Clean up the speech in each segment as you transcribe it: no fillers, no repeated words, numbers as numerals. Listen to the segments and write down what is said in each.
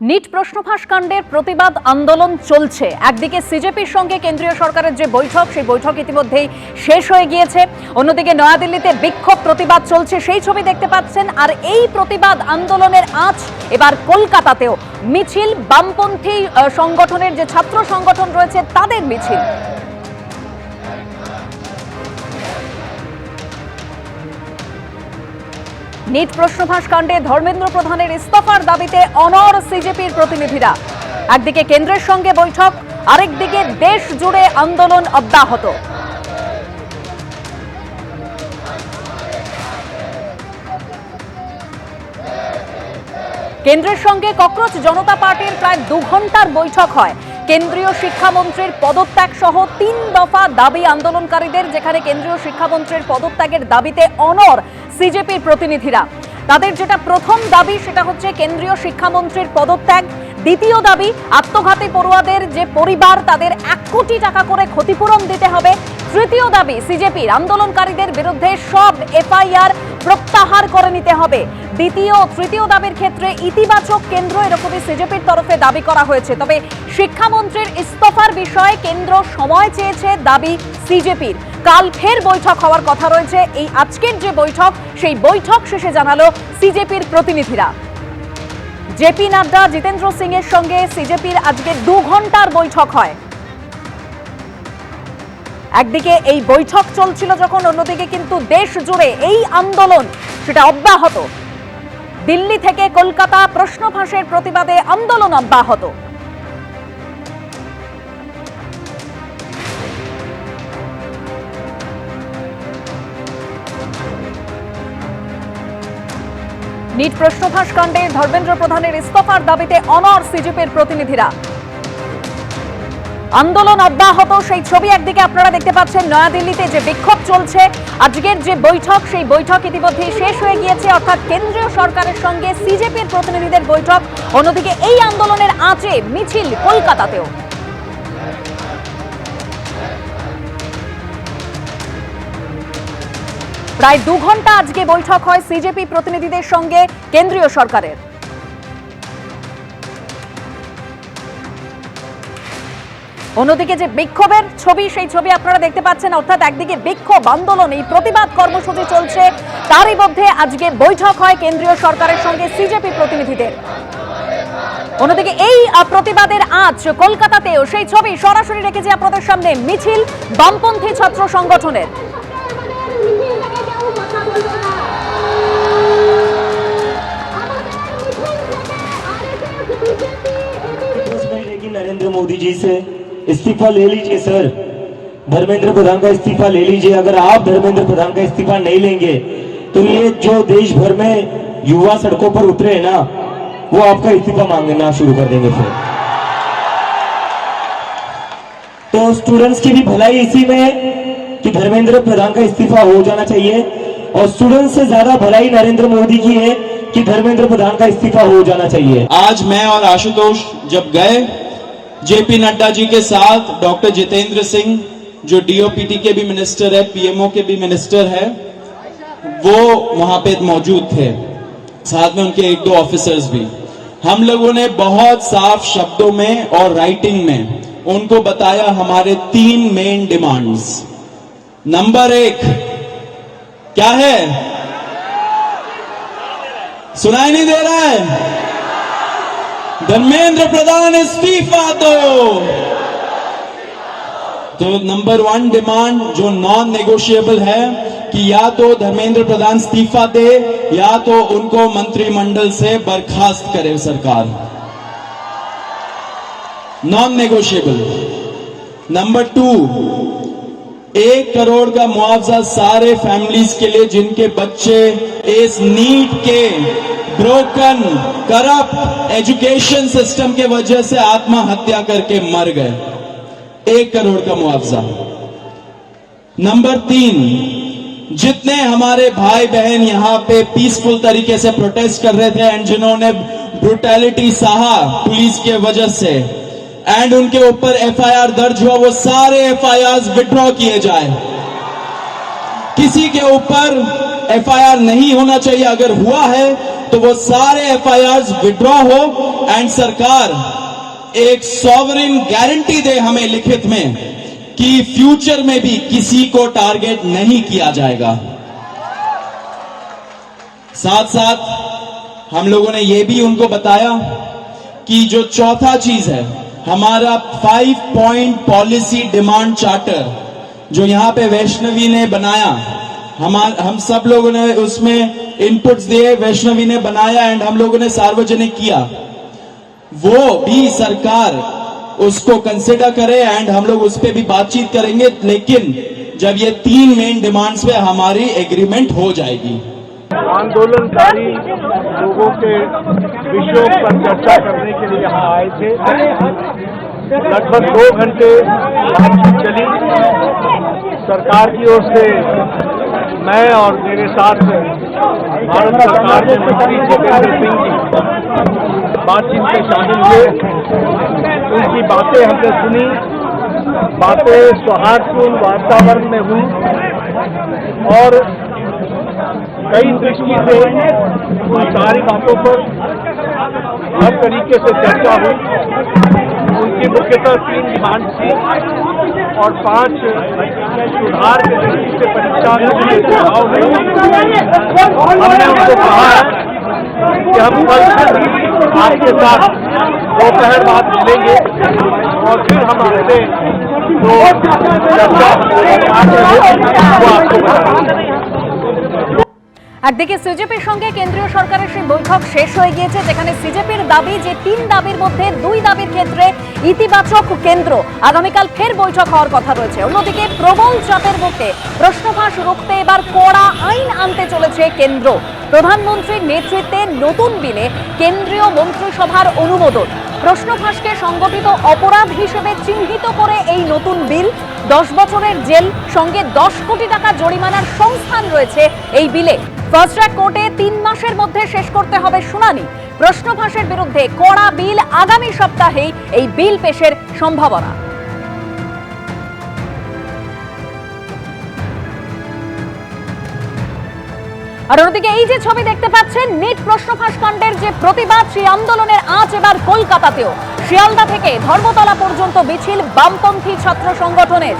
NEET প্রশ্নফাঁস কাণ্ডের প্রতিবাদ আন্দোলন চলছে। একদিকে সিজেপির সঙ্গে কেন্দ্রীয় সরকারের যে বৈঠক, সেই বৈঠক ইতিমধ্যেই শেষ হয়ে গিয়েছে। অন্যদিকে নয়াদিল্লিতে বিক্ষোভ প্রতিবাদ চলছে, সেই ছবি দেখতে পাচ্ছেন। আর এই প্রতিবাদ আন্দোলনের আঁচ এবার কলকাতাতেও। মিছিল, বামপন্থী সংগঠনের যে ছাত্র সংগঠন রয়েছে তাদের মিছিল। নিট প্রশ্নফাঁস কাণ্ডে ধর্মেন্দ্র প্রধানের ইস্তফার দাবিতে অনড় সিজেপির প্রতিনিধিরা। একদিকে কেন্দ্রের সঙ্গে বৈঠক, আরেকদিকে দেশ জুড়ে আন্দোলন অব্যাহত। কেন্দ্রের সঙ্গে ককরোচ জনতা পার্টির প্রায় 2 ঘন্টার বৈঠক হয়। কেন্দ্রীয় শিক্ষামন্ত্রীর পদত্যাগ সহ 3 দফা দাবি আন্দোলনকারীদের, যেখানে কেন্দ্রীয় শিক্ষামন্ত্রীর পদত্যাগের দাবিতে অনড় সিজেপির প্রতিনিধিরা। তাদের যেটা প্রথম দাবি সেটা হচ্ছে কেন্দ্রীয় শিক্ষামন্ত্রীর পদত্যাগ। দ্বিতীয় দাবি, আত্মঘাতী পড়ুয়াদের যে পরিবার তাদের 1 কোটি টাকা করে ক্ষতিপূরণ দিতে হবে। তৃতীয় দাবি, সিজেপির আন্দোলনকারীদের বিরুদ্ধে সব এফআইআর প্রত্যাহার করে নিতে হবে। দ্বিতীয় ও তৃতীয় দাবির ক্ষেত্রে ইতিবাচক কেন্দ্র, এরকমই সিজেপির তরফে দাবি করা হয়েছে। তবে শিক্ষামন্ত্রীর ইস্তফার বিষয়ে কেন্দ্র সময় চেয়েছে, দাবি সিজেপির। কাল ফের বৈঠক হওয়ার কথা রয়েছে। এই আজকের যে বৈঠক, সেই বৈঠক শেষে জানালো সিজেপির প্রতিনিধিরা। জেপি নাড্ডা, জিতেন্দ্র সিং এর সঙ্গে সিজেপির আজকে 2 ঘন্টার বৈঠক হয়। একদিকে এই বৈঠক চলছিল যখন, অন্যদিকে কিন্তু দেশ জুড়ে এই আন্দোলন সেটা অব্যাহত। দিল্লি থেকে কলকাতা প্রশ্নফাঁসের প্রতিবাদে আন্দোলন অব্যাহত। নিট প্রশ্নফাঁস কাণ্ডে ধর্মেন্দ্র প্রধানের ইস্তফার দাবিতে অনড় সিজেপির প্রতিনিধিরা। আন্দোলন অব্যাহত, সেই ছবি একদিকে আপনারা দেখতে পাচ্ছেন। নয়াদিল্লিতে যে বিক্ষোভ চলছে, আজকের যে বৈঠক, সেই বৈঠক ইতিমধ্যেই শেষ হয়ে গিয়েছে, অর্থাৎ কেন্দ্রীয় সরকারের সঙ্গে সিজেপির প্রতিনিধিদের বৈঠক। অন্যদিকে এই আন্দোলনের আঁচে মিছিল কলকাতাতেও। প্রায় 2 ঘন্টা আজকে বৈঠক হয় সিজেপি প্রতিনিধিদের সঙ্গে কেন্দ্রীয় সরকারের। অন্যদিকে যে বিক্ষোভের ছবি, সেই ছবি আপনারা দেখতে পাচ্ছেন। অর্থাৎ একদিকে বিক্ষোভ, আন্দোলন, এই প্রতিবাদ কর্মসূচি চলছে, তারই মধ্যে আজকে বৈঠক হয় কেন্দ্রীয় সরকারের সঙ্গে সিজেপি প্রতিনিধিদের। অন্যদিকে এই প্রতিবাদের আঁচ কলকাতাতেও, সেই ছবি সরাসরি রেখেছি আপনাদের সামনে। মিছিল বামপন্থী ছাত্র সংগঠনের। नरेंद्र मोदी जी से इस्तीफा ले लीजिए सर, धर्मेंद्र प्रधान का इस्तीफा ले लीजिए। अगर आप धर्मेंद्र प्रधान का इस्तीफा नहीं लेंगे तो ये जो देश भर में युवा सड़कों पर उतरे हैं ना, वो आपका इस्तीफा मांगना शुरू कर देंगे फिर। तो स्टूडेंट्स की भी भलाई इसी में है कि धर्मेंद्र प्रधान का इस्तीफा हो जाना चाहिए, और स्टूडेंट्स से ज्यादा भलाई नरेंद्र मोदी की है कि धर्मेंद्र प्रधान का इस्तीफा हो जाना चाहिए। आज मैं और आशुतोष जब गए जेपी नड्डा जी के साथ, डॉक्टर जितेंद्र सिंह जो डीओपीटी के भी मिनिस्टर है, पीएमओ के भी मिनिस्टर है, वो वहां पे मौजूद थे, साथ में उनके 1-2 ऑफिसर्स भी। हम लोगों ने बहुत साफ शब्दों में और राइटिंग में उनको बताया हमारे 3 मेन डिमांड्स। नंबर 1 क्या है? सुनाई नहीं दे रहा है? धर्मेंद्र प्रधान इस्तीफा दो। तो नंबर 1 डिमांड जो नॉन नेगोशिएबल है कि या तो धर्मेंद्र प्रधान इस्तीफा दे, या तो उनको मंत्रिमंडल से बर्खास्त करे सरकार। Non negotiable. नंबर 2, 1 करोड़ का मुआवजा सारे फैमिलीज के लिए जिनके बच्चे इस नीट के ब्रोकन करप्ट एजुकेशन सिस्टम के वजह से आत्महत्या करके मर गए। 1 करोड़ का मुआवजा। नंबर 3, जितने हमारे भाई बहन यहां पे पीसफुल तरीके से प्रोटेस्ट कर रहे थे एंड जिन्होंने ब्रुटैलिटी सहा पुलिस के वजह से, एंड उनके ऊपर एफआईआर दर्ज हुआ, वो सारे एफआईआर विड्रॉ किए जाए। किसी के ऊपर एफआईआर नहीं होना चाहिए, अगर हुआ है तो वो सारे FIRs विड्रॉ हो एंड सरकार एक सॉवरेन गारंटी दे हमें लिखित में कि फ्यूचर में भी किसी को टारगेट नहीं किया जाएगा। साथ साथ हम लोगों ने यह भी उनको बताया कि जो चौथा चीज है हमारा 5 पॉइंट पॉलिसी डिमांड चार्टर जो यहां पे वैष्णवी ने बनाया, हम सब लोगों ने उसमें इनपुट्स दिए, वैष्णवी ने बनाया एंड हम लोगों ने सार्वजनिक किया, वो भी सरकार उसको कंसिडर करे एंड हम लोग उस पर भी बातचीत करेंगे, लेकिन जब ये 3 मेन डिमांड्स पे हमारी एग्रीमेंट हो जाएगी। आंदोलनकारी लोगों के विषयों पर चर्चा करने के लिए यहाँ आए थे। लगभग 2 घंटे बातचीत चली। सरकार की ओर से मैं और मेरे साथ भारत सरकार के मंत्री जितेंद्र सिंह जी बातचीत में शामिल हुए। उनकी बातें हमने सुनी, बातें सौहार्दपूर्ण वातावरण में हुई और कई दृष्टि से उन सारी बातों पर हर तरीके से चर्चा हुई। उनकी मुख्यतः 3 डिमांड थी और 5 सुधार की दृष्टि से परीक्षा के सुझाव नहीं। हमने उनको कहा कि हम कल आपके साथ दोपहर बाद मिलेंगे और फिर हम आपसे जो चर्चा आगे होगी वो आपको बताएंगे। একদিকে সিজেপির সঙ্গে কেন্দ্রীয় সরকারের সেই বৈঠক শেষ হয়ে গিয়েছে, যেখানে সিজেপির দাবি যে 3 দাবির মধ্যে 2 দাবির ক্ষেত্রে ইতিবাচক কেন্দ্র, আগামীকাল ফের বৈঠক হওয়ার কথা রয়েছে। অন্যদিকে প্রবল চাপের মুখে প্রশ্নফাঁস রুখতে এবার কড়া আইন আনতে চলেছে কেন্দ্র। প্রধানমন্ত্রীর নেতৃত্বে নতুন বিলে কেন্দ্রীয় মন্ত্রিসভার অনুমোদন। প্রশ্নফাঁসকে সংগঠিত অপরাধ হিসেবে চিহ্নিত করে এই নতুন বিল। 10 বছরের জেল সঙ্গে 10 কোটি টাকা জরিমানার সংস্থান রয়েছে এই বিলে। ফার্স্ট ট্র্যাক কোর্টে 3 মাসের মধ্যে শেষ করতে হবে শুনানি। প্রশ্নফাঁসের বিরুদ্ধে কড়া বিল, আগামী সপ্তাহেই এই বিল পেশের সম্ভাবনা। আর অন্যদিকে এই যে ছবি দেখতে পাচ্ছেন, নিট প্রশ্নফাঁস কাণ্ডের যে প্রতিবাদ, সেই আন্দোলনের আঁচ এবার কলকাতাতেও। শিয়ালদা থেকে ধর্মতলা পর্যন্ত মিছিল বামপন্থী ছাত্র সংগঠনের।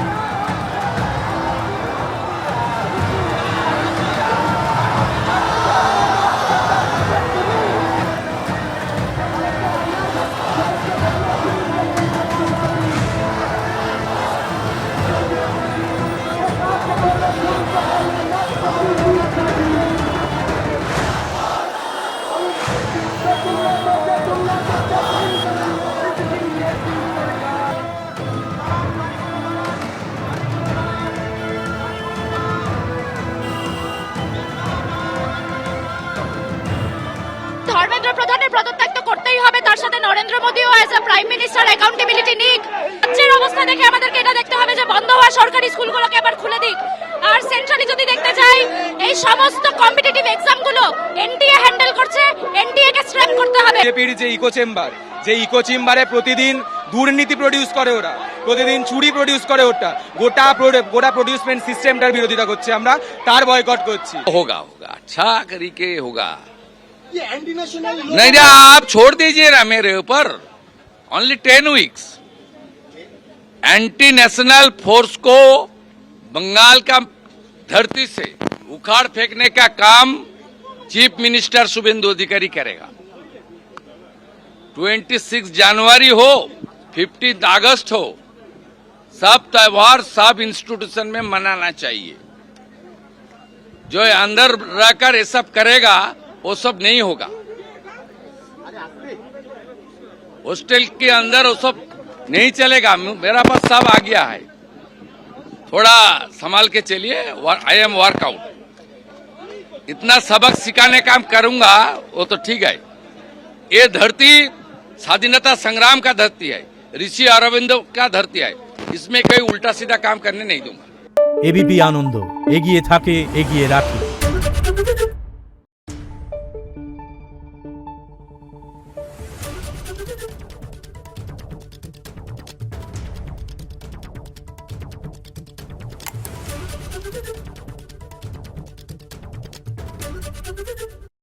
ধর্মেন্দ্র প্রধানের পদত্যাগ তো করতেই হবে, তার সাথে নরেন্দ্র মোদীও as a prime minister accountability নিক। রাজ্যের অবস্থা দেখে আমাদেরকে এটা দেখতে হবে যে বন্ধ হওয়া সরকারি স্কুলগুলোকে আবার খুলে দিক। আর সেন্ট্রালি যদি দেখতে চাই, এই সমস্ত কম্পিটিটিভ এক্সামগুলো এনটিএ হ্যান্ডেল করছে, এনটিএ কে স্ট্র্যাপ করতে হবে। বিজেপির যে ইকো চেম্বারে প্রতিদিন দুর্নীতি প্রডিউস করে, ওরা প্রতিদিন চুরি প্রডিউস করে, ওটা গোটা প্রডিউসমেন্ট সিস্টেমটার বিরোধিতা করছে, আমরা তার বয়কট করছি। होगा होगा अच्छा तरीके होगा। नहीं आप छोड़ दीजिए ना मेरे ऊपर। Only 10 weeks anti national force को बंगाल का धरती से उखाड़ फेंकने का काम चीफ मिनिस्टर शुभेंदु अधिकारी करेगा। 26 जनवरी हो, 15 अगस्त हो, सब त्योहार सब इंस्टीट्यूशन में मनाना चाहिए। जो अंदर रहकर ये सब करेगा वो सब नहीं होगा। हॉस्टल के अंदर वो सब नहीं चलेगा। मेरा पास सब आ गया है, थोड़ा संभाल के चलिए। आई एम वर्कआउट, इतना सबक सिखाने काम करूंगा वो तो ठीक है। ये धरती स्वाधीनता संग्राम का धरती है, ऋषि अरविंद का धरती है, इसमें कोई उल्टा सीधा काम करने नहीं दूंगा। एबीपी आनंद एगिए थाके एगिए राखे।